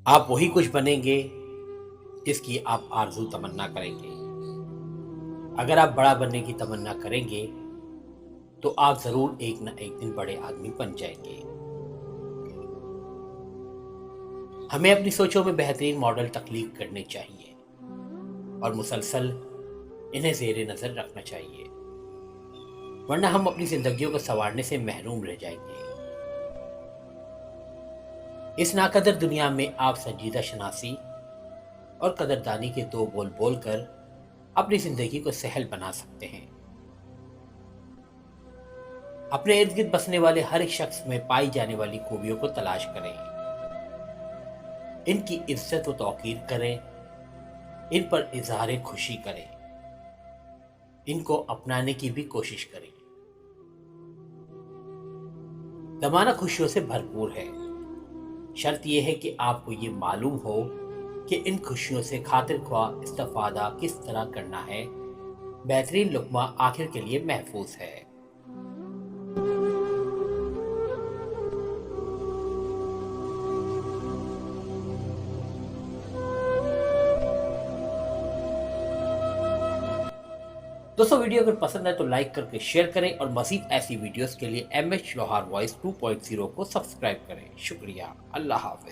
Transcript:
آپ وہی کچھ بنیں گے جس کی آپ آرزو تمنا کریں گے۔ اگر آپ بڑا بننے کی تمنا کریں گے تو آپ ضرور ایک نہ ایک دن بڑے آدمی بن جائیں گے۔ ہمیں اپنی سوچوں میں بہترین ماڈل تخلیق کرنے چاہیے اور مسلسل انہیں زیر نظر رکھنا چاہیے، ورنہ ہم اپنی زندگیوں کو سنوارنے سے محروم رہ جائیں گے۔ اس ناقدر دنیا میں آپ سنجیدہ شناسی اور قدردانی کے دو بول بول کر اپنی زندگی کو سہل بنا سکتے ہیں۔ اپنے ارد گرد بسنے والے ہر ایک شخص میں پائی جانے والی خوبیوں کو تلاش کریں، ان کی عزت و توقیر کریں، ان پر اظہار خوشی کریں، ان کو اپنانے کی بھی کوشش کریں۔ زمانہ خوشیوں سے بھرپور ہے، شرط یہ ہے کہ آپ کو یہ معلوم ہو کہ ان خوشیوں سے خاطر خواہ استفادہ کس طرح کرنا ہے۔ بہترین لقمہ آخر کے لیے محفوظ ہے۔ دوستو، ویڈیو اگر پسند ہے تو لائک کر کے شیئر کریں اور مزید ایسی ویڈیوز کے لیے ایم ایچ لوہار وائس 2.0 کو سبسکرائب کریں۔ شکریہ۔ اللہ حافظ۔